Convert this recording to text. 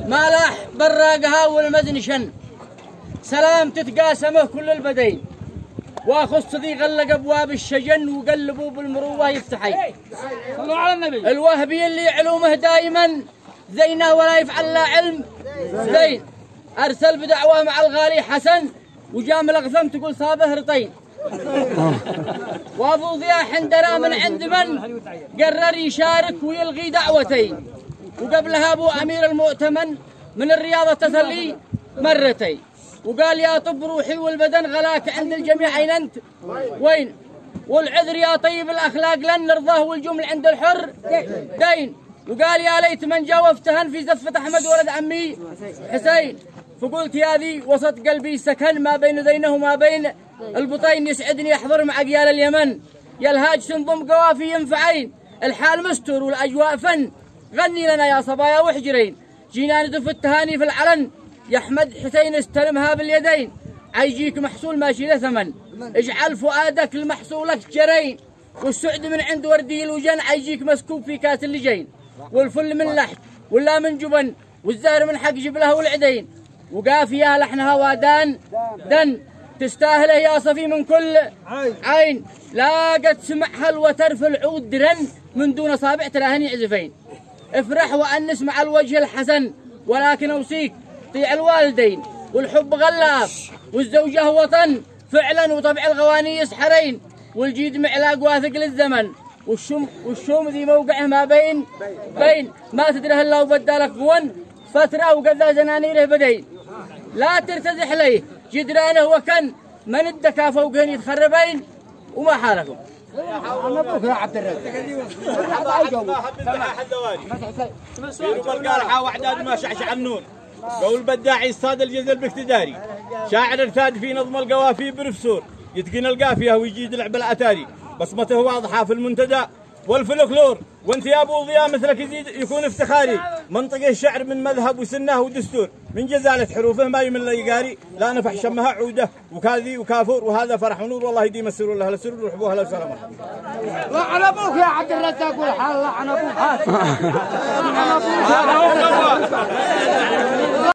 مالح براقها والمدن شن سلام تتقاسمه كل البدين واخو الصديق غلق ابواب الشجن وقلبوا بالمروه يفتحي. صلوا على النبي. الوهبي اللي علومه دائما زينه ولا يفعل لا علم زين ارسل بدعوه مع الغالي حسن وجام الاغثم تقول صابه رطين. وابو ضياء حندرا من عند من قرر يشارك ويلغي دعوتين وقبلها ابو امير المؤتمن من الرياضه تسلي مرتين وقال يا طب روحي والبدن غلاك عند الجميع اين انت وين والعذر يا طيب الاخلاق لن نرضاه والجمل عند الحر دين وقال يا ليت من جا وافتهن في زفه احمد ولد عمي حسين فقلت يا ذي وسط قلبي سكن ما بين ذينه وما بين البطين يسعدني يحضر مع قيال اليمن يا الهاج تنضم قوافي ينفعين الحال مستور والاجواء فن غني لنا يا صبايا وحجرين جينا ندف التهاني في العلن يا احمد حسين استلمها باليدين عيجيك محصول ماشي له ثمن اجعل فؤادك لمحصولك جرين والسعد من عند وردي الوجن عيجيك مسكوب في كاس اللجين والفل من لحم ولا من جبن والزهر من حق جبلها والعدين وقافيها لحنها وادان دن تستاهله يا صفي من كل عين لا قد سمعها الوتر في العود درن من دون اصابع تراهني عزفين افرح وانس مع الوجه الحسن ولكن اوصيك طيع الوالدين والحب غلاف والزوجه وطن فعلا وطبع الغواني يسحرين والجيد معلاق واثق للزمن والشوم ذي موقعه ما بين ما تدري الا وبدالك غون فتره وقذا زنانيره بدين لا ترتزح ليه جدرانه وكن من الدكا فوقهن يتخربين وما حالكم. ابوك يا عبد الرزاق وعداد ما شعشع النور قول بداعي صاد الجزل باقتداري شاعر ارتاد في نظم القوافي برفسور يتقن القافيه ويجيد لعب الاتاري بصمته واضحه في المنتدى والفلكلور وانت يا ابو ضياء مثلك يزيد يكون افتخاري منطقه الشعر من مذهب وسنه ودستور من جزاله حروفه ما يمل يقاري لا نفح شمها عوده وكاذي وكافور وهذا فرح ونور والله يديم السرور له السرور ويحبوها له سلام. الله على ابوك يا عبد الرزاق والحال الله على ابوك